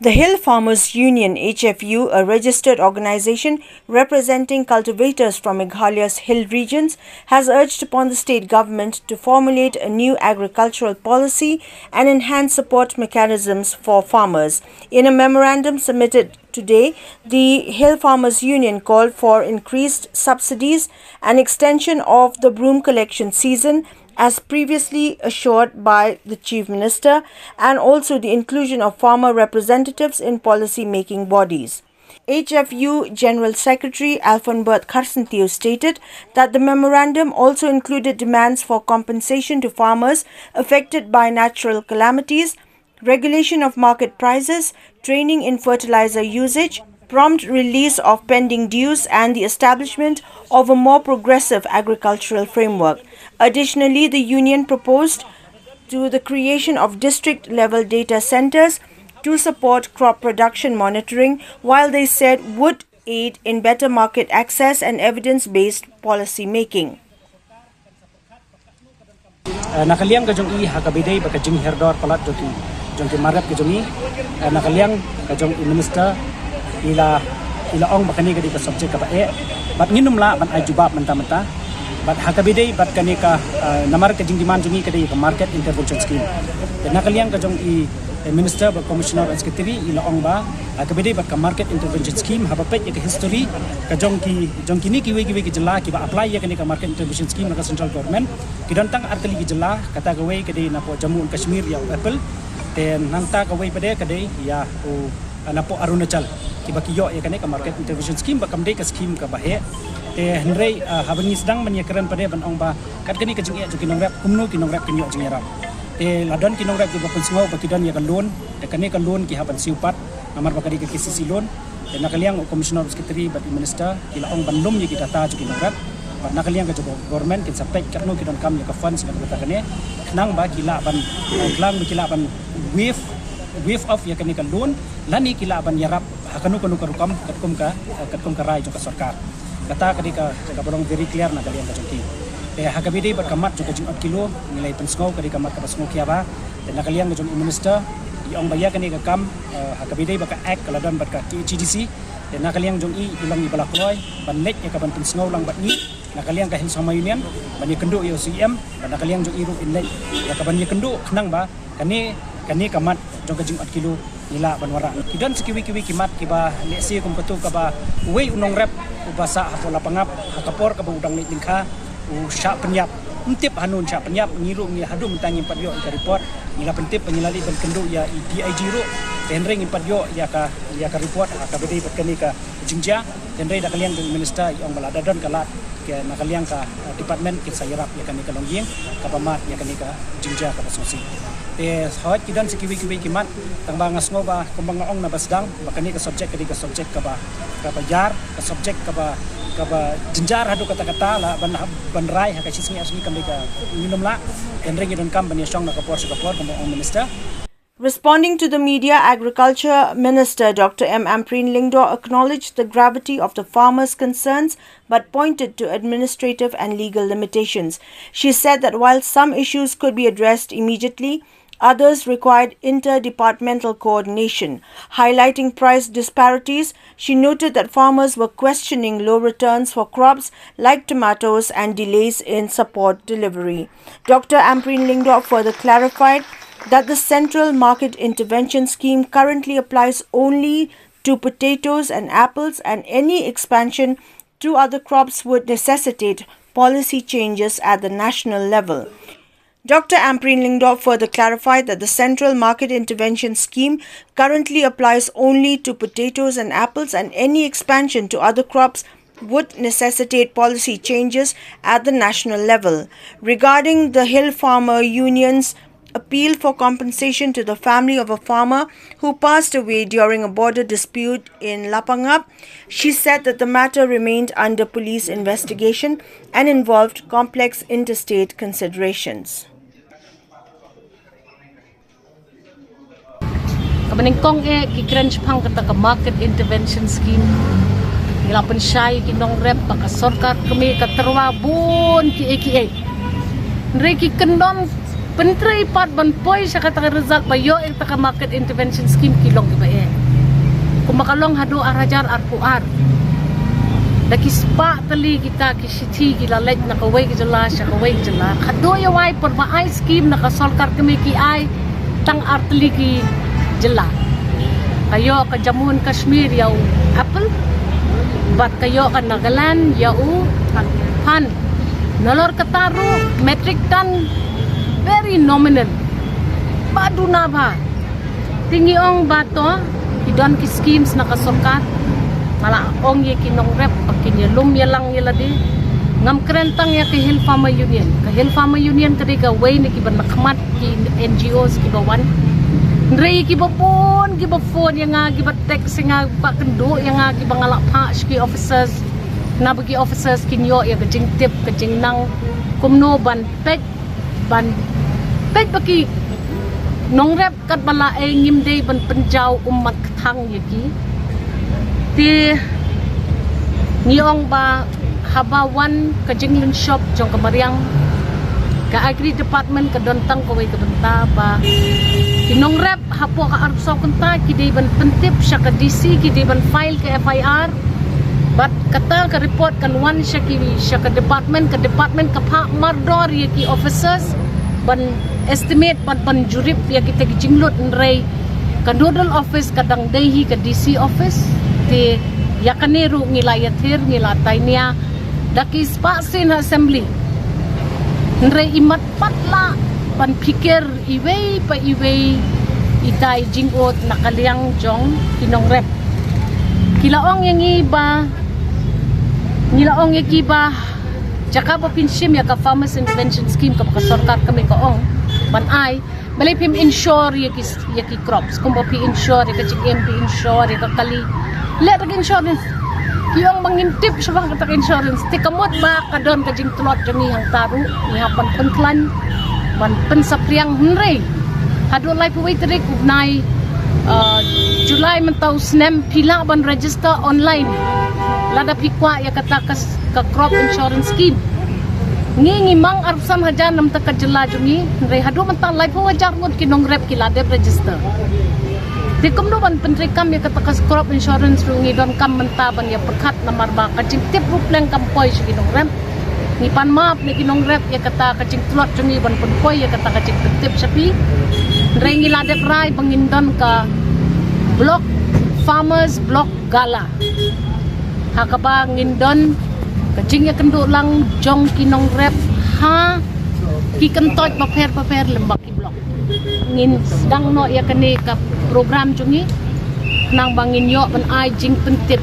The Hill Farmers Union HFU, a registered organization representing cultivators from Meghalaya's hill regions, has urged upon the state government to formulate a new agricultural policy and enhance support mechanisms for farmers. In a memorandum submitted today, the Hill Farmers Union called for increased subsidies and extension of the broom collection season as previously assured by the Chief Minister, and also the inclusion of farmer representatives in policy-making bodies. HFU General Secretary Alfonbert Karsentiu stated that the memorandum also included demands for compensation to farmers affected by natural calamities, regulation of market prices, training in fertilizer usage, prompt release of pending dues and the establishment of a more progressive agricultural framework. Additionally, the union proposed to the creation of district-level data centers to support crop production monitoring, while they said would aid in better market access and evidence-based policy making. Nakaliang kajong i hakabidey bakajing herdor palat jong marap kajong i nakaliang kajong minister ila ong bakani kadi ka subject ka bae bat nginum la ban ajubab menta bat hakabidey bat kani ka namar kajing demand jong i kadi ka market intervention scheme dan nakaliang kajong i minister ba commissioner and secretary ila ong ba hakabidey bat ka market intervention scheme habapet ya ka history kajong kini kiwi ki jela ki ba apply ya kani ka market intervention scheme ka central government kidantang arkali ki jela kata gawe kadi na po Jammu and Kashmir ya apple then nangta gawe pade kadi ya na po Arunachal kiba kiyo ya kani ka market intervention scheme ba kamdei ka scheme ka bahe henrei habani sedang menyekaran pada ban ong ba kat kani ka jingia juki nongrap kumno ki nongrap kinyo jingira ladon ki nongrap ki bapen sngau ba kidan ya kan loan de kani kan loan ki haban siupat amar ba kadi ka KCC loan dan nakaliang commissioner secretary bat minister kila ong ban lum ya ki data juki nongrap ba nakaliang ka government kin sapek katno ki don kam ya ka funds ka kata kani nang ba kila ban kila ban wave of ya kani kan loan lani kila ban yarap hakanu karukam katkum ka rai joka sarkar kata kadika jaga bolong very clear na kalian ka jongki hakabidi berkamat joka jing kilo nilai pensngau kadika mat ka pasngau kiaba dan nakalian ka jong minister yang baya kani ka kam hakabidi baka act kaladan barka TCDC dan nakalian jong i ilang ibalakoy banlek ya ka ban pensngau lang batni nakalian ka hin sama union ban kendu yo CM dan nakalian jong iru inlek ya ka ban kendu knang ba kani kamat jong ka jing kilo nila banwara kidan sekiwi kimat kiba lesi kumpetu kaba wei unong rep ubasa hapola pangap hakapor kaba udang ni tingkha sya penyap untip hanun sya penyap ngiru ngi hadu mentangi padyo ka report nila pentip penyelali ban kendu ya DIG ru tenreng padyo ya ka report ka bedi patkani ka jingja tenreng da kalian minister yang baladadon kalat ke nakaliang ka department ke sayarap ya kani kalongyeng kapamat ya kani ka jingja ka pasosi hot kidan sekiwi kimat tang bangas ngo ba kumbang ong na basdang bakani ka subject ka ba jar ka subject ka ba jenjar hadu kata-kata la ban rai ha ka sisngi asmi kambe ka minum la tenreng idon kam ban yasong na kapor kumbang ong minister. Responding to the media, Agriculture Minister Dr. M. Amprin Lingdo acknowledged the gravity of the farmers' concerns but pointed to administrative and legal limitations. She said that while some issues could be addressed immediately, others required interdepartmental coordination. Highlighting price disparities, she noted that farmers were questioning low returns for crops like tomatoes and delays in support delivery. Dr. Amprin Lingdo further clarified that the Central Market Intervention Scheme currently applies only to potatoes and apples, and any expansion to other crops would necessitate policy changes at the national level. Dr. Amprin Lingdo further clarified that the Central Market Intervention Scheme currently applies only to potatoes and apples, and any expansion to other crops would necessitate policy changes at the national level. Regarding the Hill Farmer Union's appeal for compensation to the family of a farmer who passed away during a border dispute in Lapangap, she said that the matter remained under police investigation and involved complex interstate considerations. Kamaningkong kikrench pang kata ka market intervention scheme ila pensyai kinong rep baka sarkar kami katerwabun ki Reki kendon Penteri pat ban poi sa kata result ba yo ta market intervention scheme kilong ba kumakalong hado arajar arpuar dakispa tali kita kisiti gilalet nakaway jala siya kaway jala hado yaway por maay scheme nakasolkar kami ki ay tang artli ki jala kayo ka Jammu and Kashmir yaw apple bat kayo ka Nagaland yaw pan nalor kataru metric ton very nominal badu na ba tinggi ong bato idon ki schemes nakasolkar mala ong ye kinong rep pakinya lum yalang yaladi ngam krentang ya ke Hill Farmer Union kadi ka way ni kiban nakmat ki NGOs ki bawan ndrei ki bapon ki bafon yang nga ki text nga pakendo yang nga ki bangalak pa ki officers na bagi officers kinyo ya kajing tip kajing nang kumno ban pet baki nong rep kat bala e ngimde ban penjau umat thang yaki ti niong ba habawan ka jinglin shop jong kamariang ka agri department ka dontang ko ka benta ba kinong rep hapo ka arso kunta kidi ban pentip siya ka DC kidi ban file ka FIR but kata ka report kan one siya ka department ka pa mardor ki officers ban estimate ban jurip ya kita jinglot nrei ka nodal office kadang dehi ka DC office ti yakaniru ngilayathir ngilatay niya dakis pasin assembly nre imat patla pan pikir iway itay jingot nakaliang jong kinong rep kilaong yang iba jaka ba pinsim ya ka farmers intervention scheme ka pakasorkar kami kaong ban ay balip him insure yaki crops kung ba pi insure yaka chicken pi insure yaka kali let insurance kiyong mangintip sa bang katak insurance ti kamot ba kadon kajing tulot jami hang taru ni hapan penklan man pensapriang henrei hadu lai puway terik ubnay July mentau snem pila ban register online lada pikwa ya katakas ka crop insurance scheme ngi mang arusam hajan nam taka jela jungi henrei hadu mentang lai puway jarngot kinong rep kilade register di kumno ban pentrikam ya katakas crop insurance rungi don kam mentaban ya perkat namar ba kacing tip rupleng kampoy si kinong rep ni pan map ni kinong rep ya kata kacing tulot jungi ban penpoy ya kata kacing tip sapi rengi ladep rai pengindon ka blok farmers block gala hakaba ngindon kacing ya kenduk lang jong kinong rep ha ki kentot paper lembak ki blok ngin sedang no ya kene ka program jungi nang bangin yo ban ai jing pentip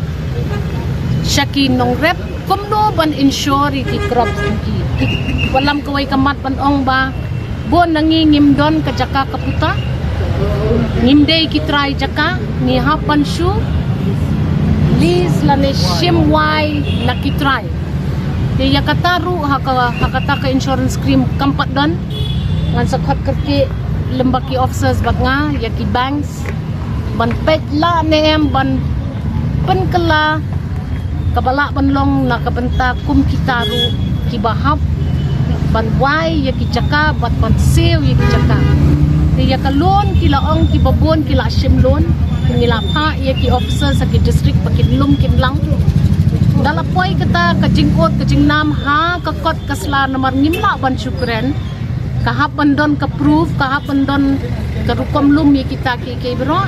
syaki nong rep kumno ban insure ki crop jungi walam kawai kamat ban ong ba bon nangingim don ka jaka kaputa ngimdei ki try jaka ni hapan shu lis lane shimwai na ki try de yakataru hakata ka insurance cream kampat don ngan sakhat kerke lembaki officers bagnga yaki banks ban pet la nem ban penkela kabala banlong nakabenta kum kitaru kibahap ban wai yaki jaka bat ban sew yaki jaka ni yakalon kilaong kibabon kila shimlon ngila pa yaki officers sa district pakidlum kinlang dalapoy kata kajingkot kajingnam ha kakot kasla namar ngimla ban syukren kahapan don ka proof kahapan don karukom lum ya kita ke bro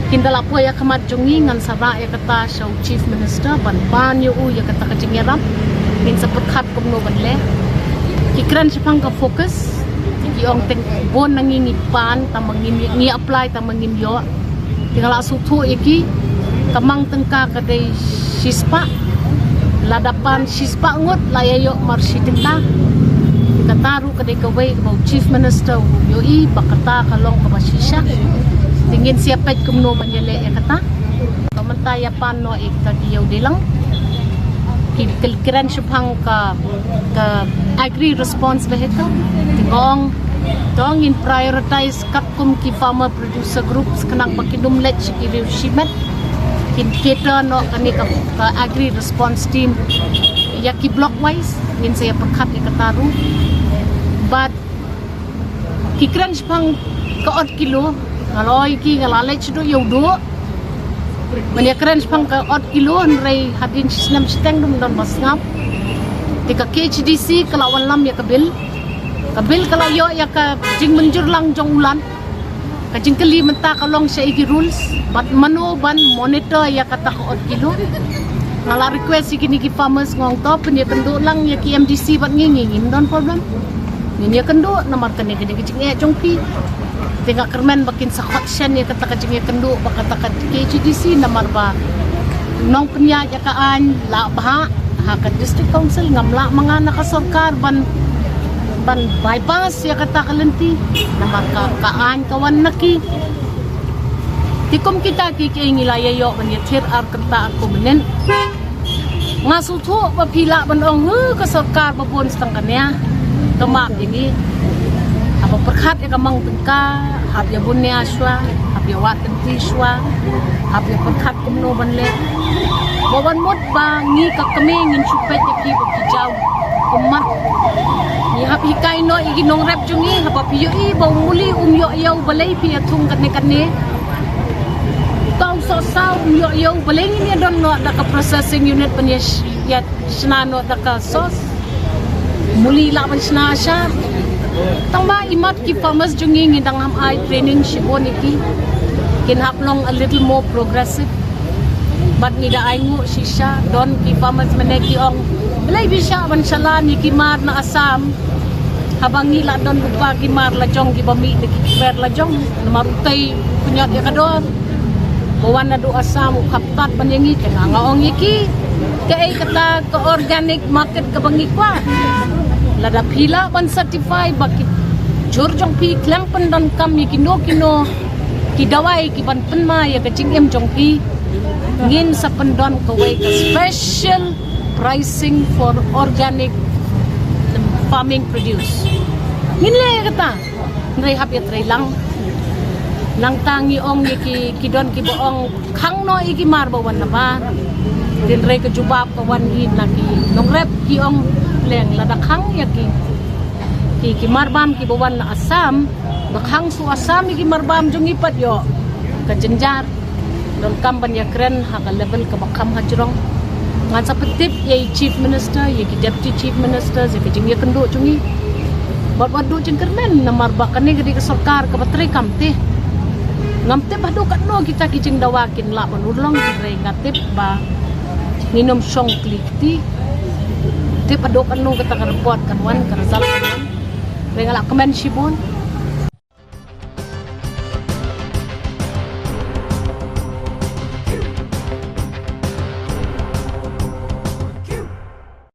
kindala po ya kamat jungi ngan sara ya kata show chief minister ban ban yu ya kata kajingeram min saput khat kumno banle kikran sipang ka focus ki ong teng bon nangingi pan tamangin ngi apply tamangin yo tingala sutu iki kamang tengka kadai sispa ladapan sispa ngut layayo marsidenta kataru kadai kaway about chief minister yoi bakata kalong kabasisya tingin siapet kumno manyele ya kata kamantaya pano ikta diyaw dilang kiran syuphang ka agri response vehicle tingong dong in prioritize katkum ki farmer producer groups kanang pakidum let sikiri shimet kin cater no kani ka agri response team yaki block wise ngin saya perkat ikataru but kikran syuphang kaot kilo ngaloy ki ngalalay chido yaudo Mania keren pang ka ot kilo ray hadin sinam steng dum don mas ngap. Tika KHDC kalawan lam ya kabil. Kabil kalau yo ya ka jing menjur lang jong ulan. Ka jing kali menta kalong sa igi rules. But mano ban monitor ya kata ka ot kilo. Ngala request si kini ki farmers ngong to pen ya kendo lang ya ki MDC bat ngingin don problem. Ni ya kendo namar kene kene jing e jong pi. Tengah kermen bakin sakot shen ya kata kajing ya kendo bakata ka KHDC namar ba. Nong penya ya kaan la bah ha ka district council ngamla mga nakasorkar ban bypass ya kata kalenti namar ka kaan kawan naki tikom kita ki ngilaya yo ban ya thir ar kata aku menen ngasutu ba pila ban ong ka sorkar ba bon stang kanya kemak ini apa perkhat ya kamang tengka hab ya bunya shwa hab ya wat tenti shwa hab ya perkhat kumno ban le bawan mot ba ngi ka kaming in chupet ya ki ba kijaw kumat ni hab hikai no igi nong rap jungi hab piyo i ba muli yo yaw balay pi atung kane tau so sao yo yaw balay ni don no da ka processing unit pan ya snano da ka sos muli la ban sna sha tamba imat ki farmers jungi ngidang ham ai training shibon iki kin haplong a little more progressive but nida aingu shisha don ki farmers meneki ong belai bisa ban shala ni ki mar na asam habang nila don lupa ki mar la jong ki bami ni ki ber la jong marutai punya ya kador bawan na do asam kaptat panyangi kenga ngaong iki kay kata ke organic market ka bangi kwa lada pila ban certify bakit jurjong pi klang pandon kam ki kino ki dawai ki ban penma ya kacing em jong pi ngin sa pendon kawai ka special pricing for organic farming produce ngin le kata nrai hap ya trai lang tangi ong ki don ki boong khang no iki mar bawan na ba din rai ka jubab kawan hin lagi nong rep ki ong leng lada khang ya ki marbam ki bawan na asam bakhang su asam ki marbam jong ipat yo ka jenjar don kamban ya keren ha ka level ka bakam hajrong ngan sa petip ye chief minister ye ki deputy chief minister ye ki jing ye kendo chungi bot du jeng kermen namar bakane gedi ka sarkar ka batri kamte ngamte badu kat no kita ki jing dawakin la panulong re ngatip ba nginom song klikti te padok anu kata ka report kan wan ka result kan re ngala komen shibon